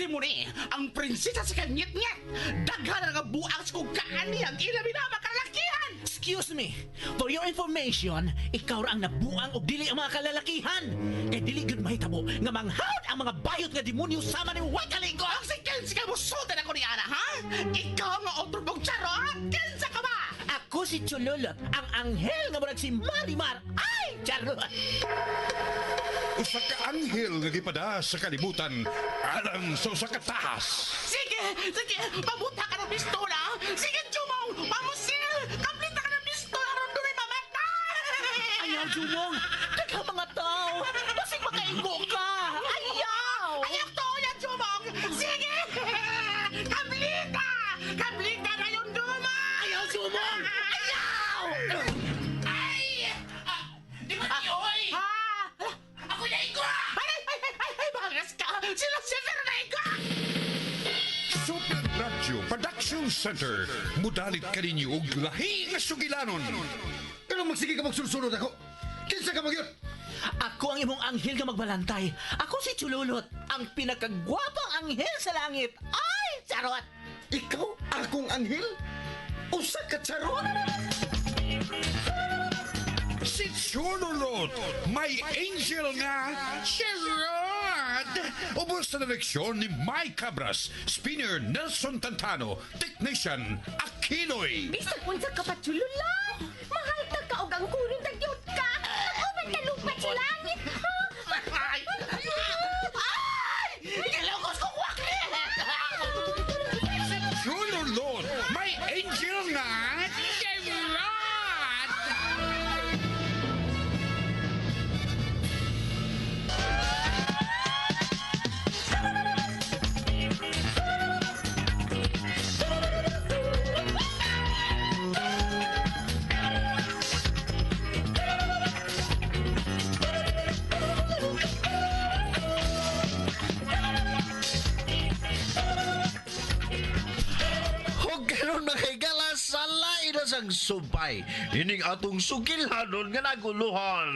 Di mo ni, ang prinsesa si kanyit-nyit. Daghan na nga buang sa kong kaani ang ilabi na makalalakihan. Excuse me, for your information, ikaw ra ang nabuang og dili ang mga kalalakihan. Kay dili gud mahitabo nga manghawd ang mga bayot nga demonyo sama ni White Calico. Ang si Kenzie ka mo sultan ako ni Ana, ha? Ikaw nga otro mong charot. Kenza ka ba? Ako si Chololot, ang anghel nga murag si Marimar. Ay, charot! Usa ka anghel nga gipada sa kalibutan alang sa usa ka tahas. Sige, sige, pamunta ka ng pistola. Sige, Jumong, pamusil. Kaplita ka ng pistola ron doon ay mamatay. Ayaw, Jumong! Kaya mga tao, basig makaingo ka! Ayaw! Ayaw to yan, Jumong. Sige, kaplita. Kaplita na yung Jumong. Ayaw, Jumong! Ayaw! Ay! Di ba tayo, oy? Ha? Ako na ikaw! Ay, bangas ka! Sila na ikaw! Super Radio Production Center. Mudalit ka ninyo og lahi nga sugilanon. Pero magsige ka magsulsunod ako. Kinsa ka magyot? Ako ang imong anghel nga magbalantay. Ako si Chululot, ang pinakagwapang anghel sa langit. Ay, charot! Ikaw akong anghel? Usa ka charot? Si Chololot, may angel nga charot. Ubos sa direksyon ni Mike Cabras, spinner Nelson Tantano, technician Aquinoy. Bisag unsa ka pa chulula. Mahal ta ka og ang kurong tagyot ka. Uban ka lupat sa langit. Ay! Ay! Nilokos ko kwakli! Chololot, may angel nga charot. Huwag karon makigala sa lain na sang subay. Ining atong sugilhanon nga naguluhan.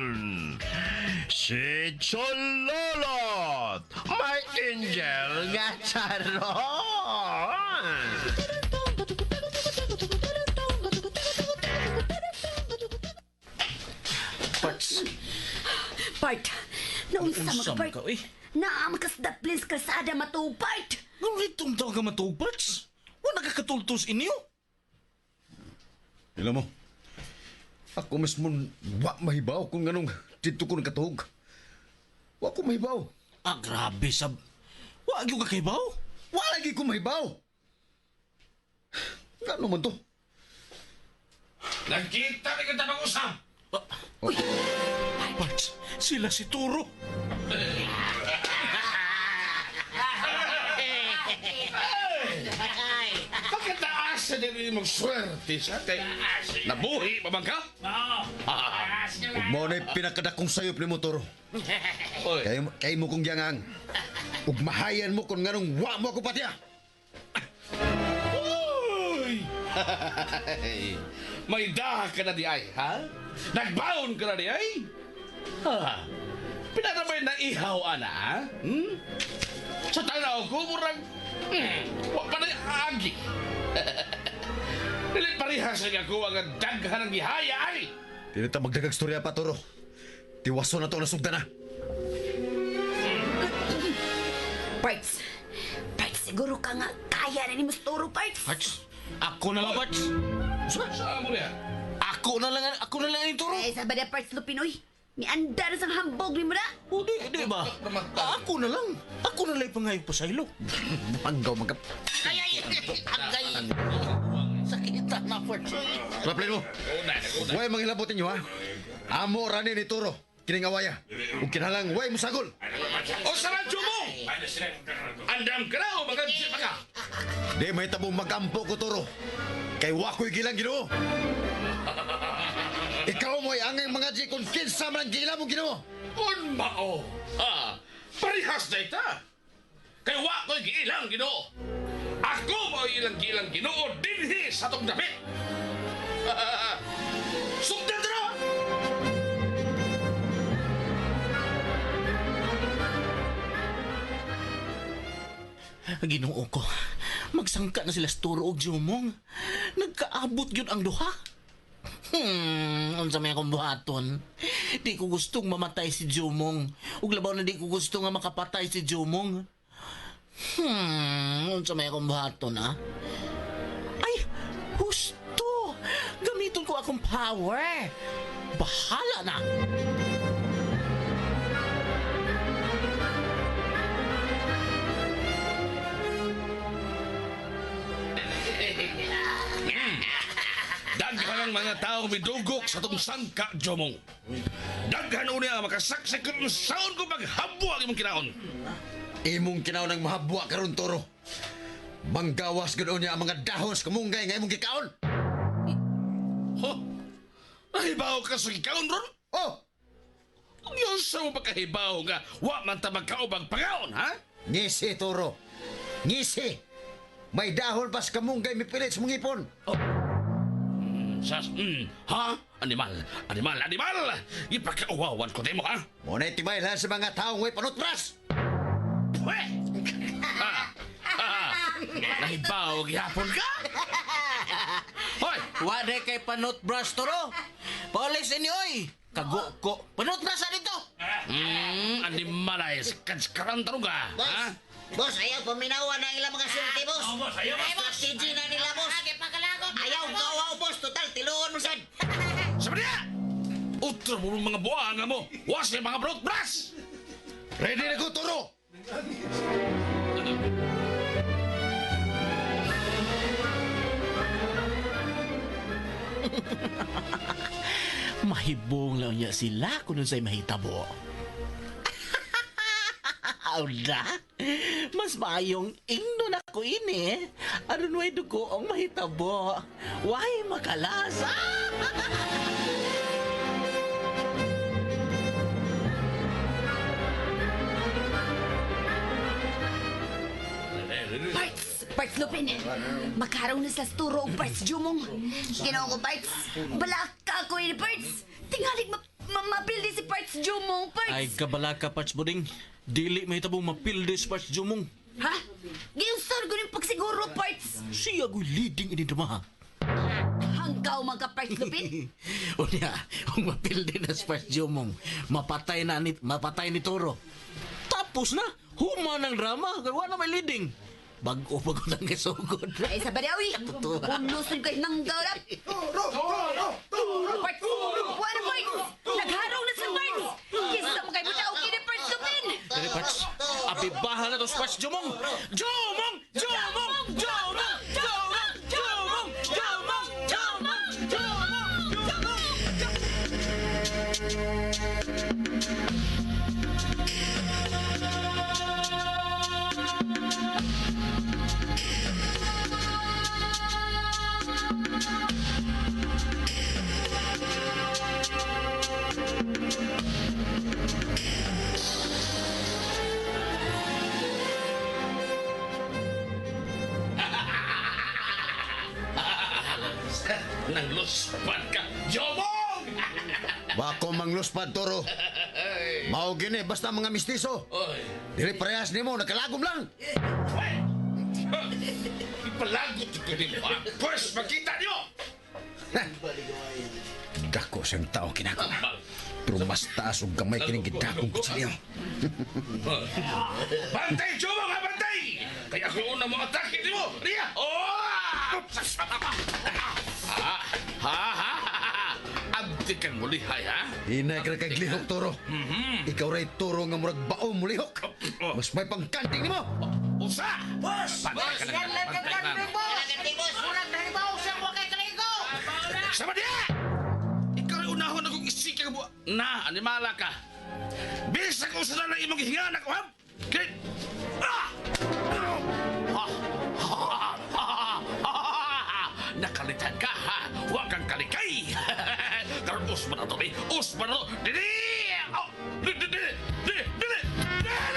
Si Chololot, may angel nga charot. Bart, naunsa Unsa mag man ka, Bart? eh? Naamakas daplins kalsada matug Bart. Ngunitong daw ka matubats? Wala kakatultos inyo? Alam mo, ako mismo wa mahibaw kung anong dito ko nakatuhog. Wa ko mahibaw. Ah, grabe sab... Wag yung kakaibaw? Wa lagi ko mahibaw. Ano man to? Nagkita na kita ng usap. Bats, sila si Turo. Pagkataas sa din mong swerte sa kay nabuhi pa man ka? Ug mo na pinakadakong sayop ni mo, Toro. Oy, Kay mo kong giangang. Ug mahayan mo kung nganong wa mo ako patya. Uy! May daha ka na di ay, ha? Nagbaon ka na di ay? Ha? Pinatamay na ihaw, ana, ha? Hmm? Sa tanaw ko, murag... Wa pa na agi. Dili parihas nga ko ang daghan ng gihaya, ay! Dili ta magdagag storya pa, Toro. Tiwaso na to nasugdan na. Parts. Parts, siguro ka nga kaya na ni Musturo, Parts. Bats, ako na lang, Bats. Saan mo niya? Ako na lang ang Turo. Ay, sa bada Parts Lupinoy. Ni anda na sang hambog ni mo na. O, di ba? Ako na lang. Ako na lang pangayong pasaylo. Panggaw magkap. Ay, sakita na, Bats. Raplin mo. Way manghilabot ninyo, ha? Amo rani ni Turo. Kining awaya. Ug kinahanglan way musagol. O sa radyo mo! Andam ka na o mag-ansip ka? Di may tabong magampo ko, Toro. Kay wako'y gilang Ginoo. Ikaw mo'y angay mga G kung kinsa man ang gila mo Ginoo. Unmao! Ha? Parihas na ita! Kay wa ko'y giilang Ginoo! Ako mo ilang-gilang Ginoo dinhi sa tong dapit! Sugdan na! Ginoo ko. Magsangka na sila sa Turo og Jumong. Nagkaabot yun ang duha. Unsa may akong buhaton. Di ko gustong mamatay si Jumong. Ug labaw na di ko gusto nga makapatay si Jumong. Unsa may akong buhaton, ha? Ay, husto! Gamiton ko akong power. Bahala na! Daghan ang mga tao midugok sa tong sangka, Jomong. Daghan unya makasaksi kung saon ko paghabwa imong kinaon. Imong kinaon ang mahabwa karon Toro. Manggawas ganoon niya ang mga dahon sa kamunggay nga imong gikaon. Ho? Nahibaw ka sa gikaon ron? Oh, Ang yun sa mo pagkahibaw nga wa man ta magkaubang pangaon, ha? ngisi Toro. Ngisi. May dahon pas kamunggay mipilit sa mong ipon. Sas, ha? Animal! Ipakauwawan ko din mo, ha? Muna itibaylan sa mga taong may panutras. Pwe! Nahibaw, gihapon ka? Hoy! Wade kay panot brush Toro. Polis ini oy. Kago panot brush dito. Animal ay kaskaran tarong ka, ha? Boss, ayaw paminawan na ilang mga sulti, boss. boss, ayaw, boss. boss, TG na nila, boss. Ayaw kawaw, boss. Total, tiluon mo, sad. Sabi niya! Utro mo mga buwanga mo! Was yung mga brot brass! Ready na ko Toro. Mahibong lang niya sila kung sa'y mahitabo. Auda, mas maayong ingnon ako ini. Ano nuway dugo ang mahitabo? Why makalasa? Parts Lupin. Magkaraw na sa Turo og Parts Jumong. Ginoo ko, Parts. Balaka ko ini, Parts. Tingalig mapildi si Parts Jumong, Parts. Ay kabalaka Parts Buding. Dili mahitabo mapildes Parts Jumong. Ha? Giusar ko rin pagsiguro, Parts. Siya ko'y leading ini dama. Hanggaw mga Parts Lupin. Unya, kung mapildi na si Parts Jumong, mapatay ni Toro. Tapos na, human ang drama. Gawa na may leading. Bago nang kasugod. Ay, sa badawi. Totoo. Unusun kayo ng gawrap. Parts. Wala, Parts. Nagharaw na sa Parts. Kisa mo kayo muna okay ni Parts Lupin. Dali, Parts. Abibahan na to si Parts Jumong. Jumong! Jumong! Jumong! Jumong! Jumong! Jumong! Jumong! Jumong! Nang luspan ka, Jomong! Wako mangluspad Toro. Mao gini basta mga mistiso. Oy! Dili parehas nimo nakalagom lang. Ipalagot ko din mo, ha? Pwes, makita niyo! Dako siyang tao kinako. Pero mas taas og gamay kining gidakong kutsilyo. Bantay, Jomong, ha? Bantay! Kaya ako una mo atake di mo! Ria! Oh! Abdi kang mulihay, ha? Hinay ka na kag lihok Toro. Ikaw ray Toro nga murag baong mulihok. Mas may pangkanting nimo. Usa! Bantay ka na bantay na. Sama dia! Ikaw ay unahon akong isika ka buwa. Na, animala ka. Bisa ko sa lang imong hihingan ako, ha? Kaya... Nakalitan ka, ha? Huwag kang kalikay! Karoon, usman na to, eh! Usman na to! Dili! Oh! Dili! Dili! Dili! Dili! Dili!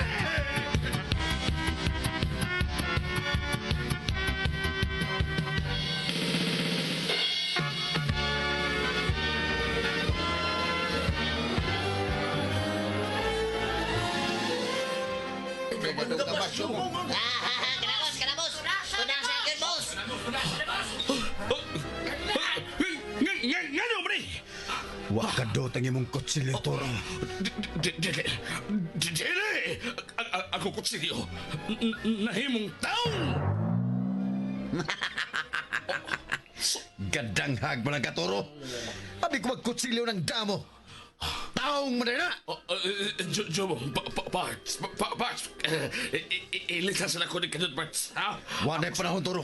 Kanabos. Tunang sa akin, boss. Ngano, pre? Wa ka dotang imong kutsilyo, Toro. Dili! Ako kutsilyo. Nahimong taong! Gadanghag mo lang ka, Toro. Abi ko magkutsilyo ng damo. Taong mo na na! Jomong, parts. Ilisan sila ko ni Kadut Parts. Ha? Wanay panahon, Toro.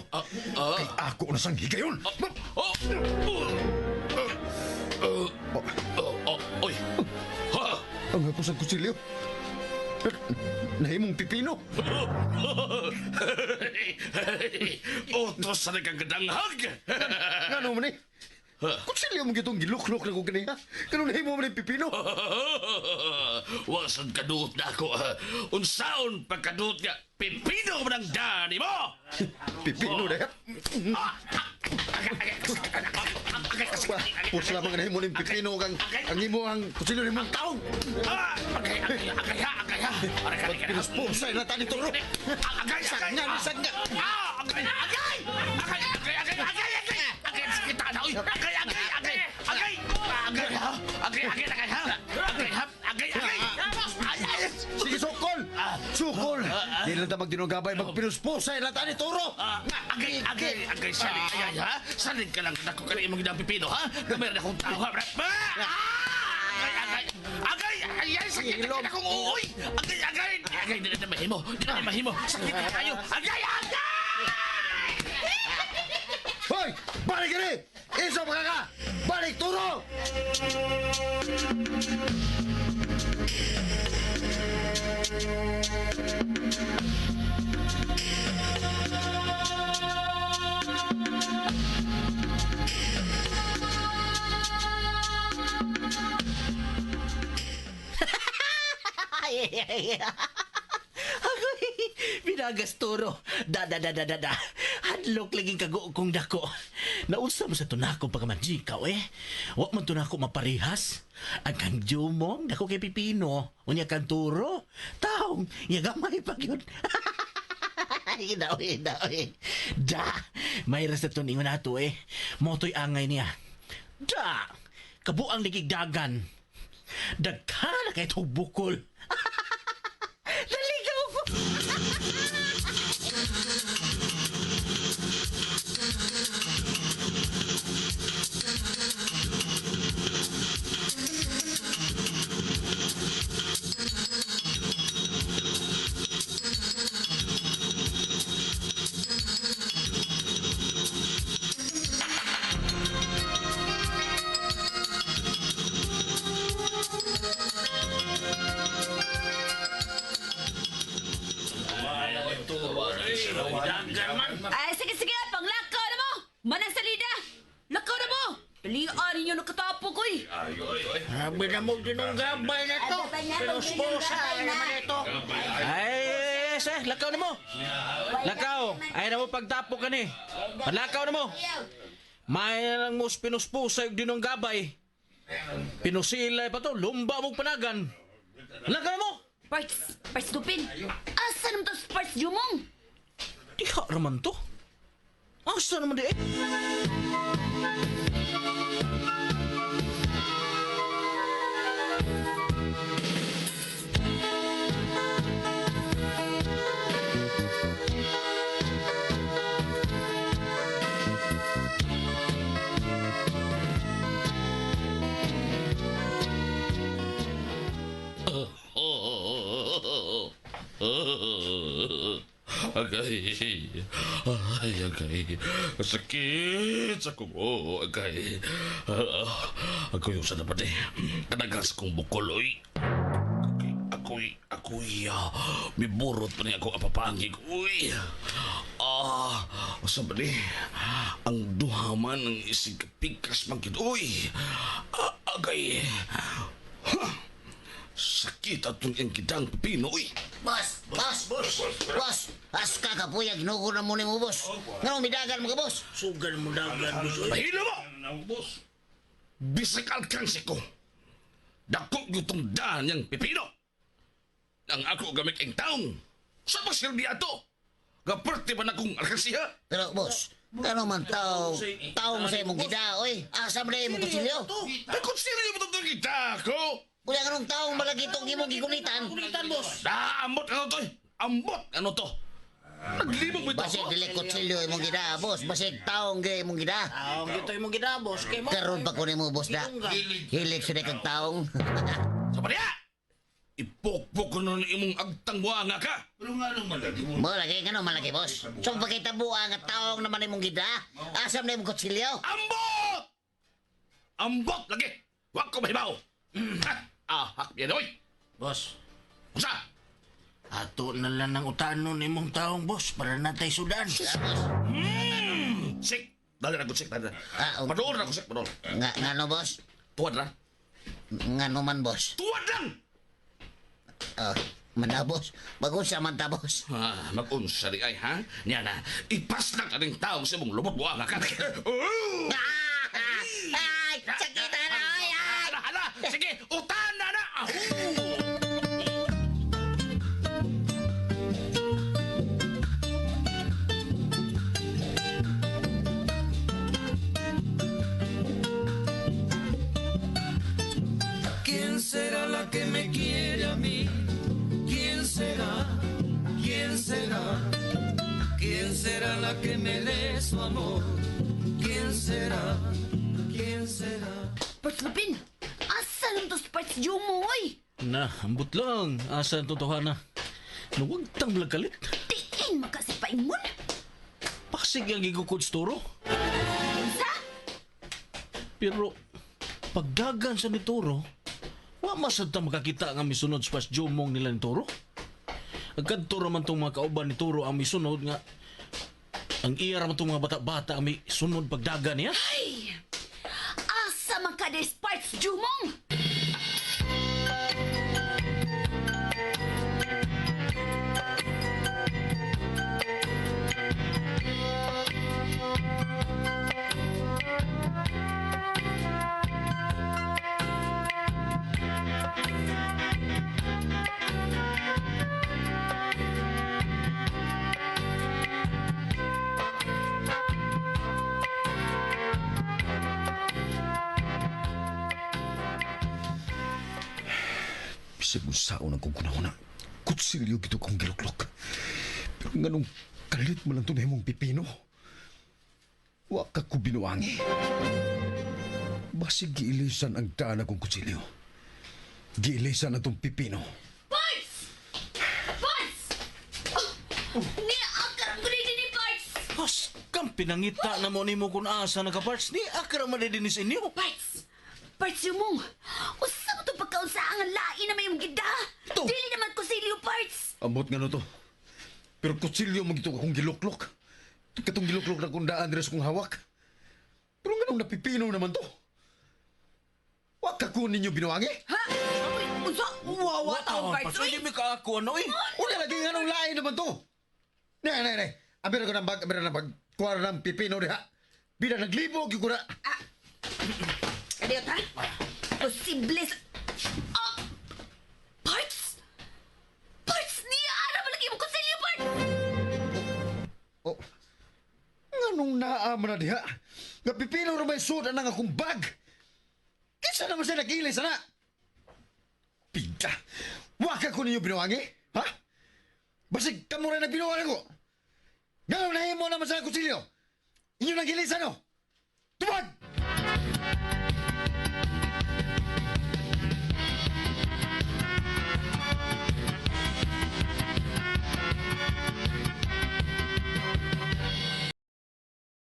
Kay ako na sang higayon. Oy! Ha? Ang hapos ang kutsilyo. Nahimong pipino. Otros sa nagkagandanghag! Ngano man eh? Kutsilyo mo gitong giluklok na ko kaniya. Ganun nahimo man yung pipino. Wasad kadut na ako. Unsaon pagkadut nga pipino mo ng dani mo! Pipino na yan. Pus lamang nahimo ng pipino ang imo ang kutsilyo ng mong taong. Pinuspusay na tani, Toro. Sagna. Sige, sukol! Sukol! Di lang ta magdinugabay, magpinuspusay na tani, Toro. Agay, salig kaya, ha? Salig ka lang na ko kanina mong pipino, ha? Gamay na akong tao, ha? Agay, sakit na akong uuy! Agay, di na mahimo, sakit na tayo! Agay! Hoy! Balik ka rin! Iso pa ka! Balik, Toro! Agoy, binagas Toro. Da. Hadlok laging kago kong dako. Naunsa mo sa tunako pagkamanjikaw eh. Wa man tunako maparihas. Ang kang Jumong, dako kay Pipino. Unya kang Toro. Taong, yagamay pag yun. Daw. Da, may ras na tuningon nato eh. Moto'y angay niya. Da, kabuang ligig dagan. Dagkana kahit bukol. Naligaw ko. Ay, sige, panglakaw na mo! Manang salida! Lakaw na mo! Pilihan ninyo nakatapo ko eh! Sabi na mo dinunggabay na to. Pinuspusa naman ito. Ay, lakaw na mo. Lakaw. Ay na mo pagtapo ka ni. Lakaw na mo. May lang mo pinuspusay og dinong gabay. Pinusilay pa to. Lumba mong panagan. Lakaw na mo. Parts Dupin! Asa naman to Parts Jumong? Diha raman to. Asa naman di eh. Agay. Sakit sa kumo, agay. Ako yung sa dapat eh. Kanagas kong bukol, oy. Ako'y, may burot pa niya ako apapangig, uy. Sabi ang duhaman ng isig pikas magkit, uy. Agay. Sakit atong yung kitang pipino, uy. Boss! As kakapuyag, ginuko na muna mo, boss. Nga midagan mo ka, boss. Sugan mo dagan, boss. Mahilo mo! Bisag alkansi ko. Dako gutong daan yung pipino. Ang ako gamit ang taong Sa ba Silvia to? Gaperte ba na kong alkansiya? Pero, boss, kano man tao mo sa imong gida, oy. Asa mo na imong kutsilyo? Ay, konsilyo mo itong kita ko! Kuya kanong taong malagi itong imong gikulitan. Ambot ano to? Ambot ano to? Naglibog mo ito Basig ako? dili kutsilyo imong gida, boss. Basig taong gay imong gida. Ang gito imong gidabos kay mo. Karon pa ko nimo, boss, da. Hilig sa kag taong. Sa pa niya! Ipokpok ko nun imong agtang buanga ka! Mo lagi kano malaki, boss. So pagkita buang nga taong naman imong gida, asam na imong kutsilyo. Ambot! Ambot lagi! Huwag ko mahibaw! Hak yan, oy! Boss, Kusa! ato na lang ng utanon imong taong boss para natay sudan. Sik! Dali na ko sik, dali na. Nga, Padoon na ko sik, padoon. no, boss? Tuwad na. Nga no man, boss. Tuwad lang! Manda, boss. Bagus sa manta, boss. Mag-unsa di ay, ha? Niya na, ipas lang ka rin taong sa mong lumot buanga ka. Ay, sakita na, ay, ay! Hala! Sige, utan na na! ¿Quién será la que me quiere a mí? ¿Quién será? ¿Quién será? ¿Quién será la que me dé su amor? ¿Quién será? ¿Quién será? Parts Lupin, asa lang to si Parts Jumo, oy? Na, ambot lang. Asa ang totohanan? Huwag tang kalit. Tiin makasipaingon. Pasig ang gigukods turo. Sa? Pero, pagdagan sa ni Toro, wa masad ta makakita nga misunod sa pas jumong nila ni Toro. Agkadto raman tong mga kauban ni Toro ang misunod nga ang iya raman tong mga bata-bata ang misunod pagdagan niya. Ay! Asa man ka des Parts Jumong? Bisag usaon ang kong kunahuna. Kutsilyo gito kong giluklok. Pero nga nung kalit mo lang ito na himong pipino. Wa ka ko binuangi. Basig giilisan ang daan akong kutsilyo. Giilisan na itong pipino. Parts! Parts! Ni akar ko ni Parts! Has, kang pinangita na mo ni mo kung asa nakaparts ni akara madidinis inyo. Parts! Parts Jumong! Usa mo itong pagkausaan ang lain na may yung gida! Ito. Dili naman ko silyo, Parts! Ambot nga no to. Pero kutsilyo mo gito akong giluklok. Ito katong giluklok na kung daan res kong hawak. Pero nga nung napipino naman to. Wa ka ko ninyo binuangi. Ha? Uy, unsa? Wawa tao, Parts! Pwede Uy! mi ka ako ano eh. Una lagi nga nung lain naman to. Nay. Abira ko ng bag, abira ng bag. Kuwara ng pipino diha. Bida naglibog yung kuna. Kadiyot, ha? Posible sa... Oh! Parts? Parts niya! Ara malagi mo konsilyo, Parts! Oh. Nga nung naama na diha. Nga pipino na may suot ang akong bag. Kisa naman siya nag-ilay sana. Pigka. Waka ko ninyo binuwangi? Ha? Basig kamo rin nagbinuwangi ko. Ganun na mo naman sa kusilyo. Inyo nag-ilay sa no? Tuwag!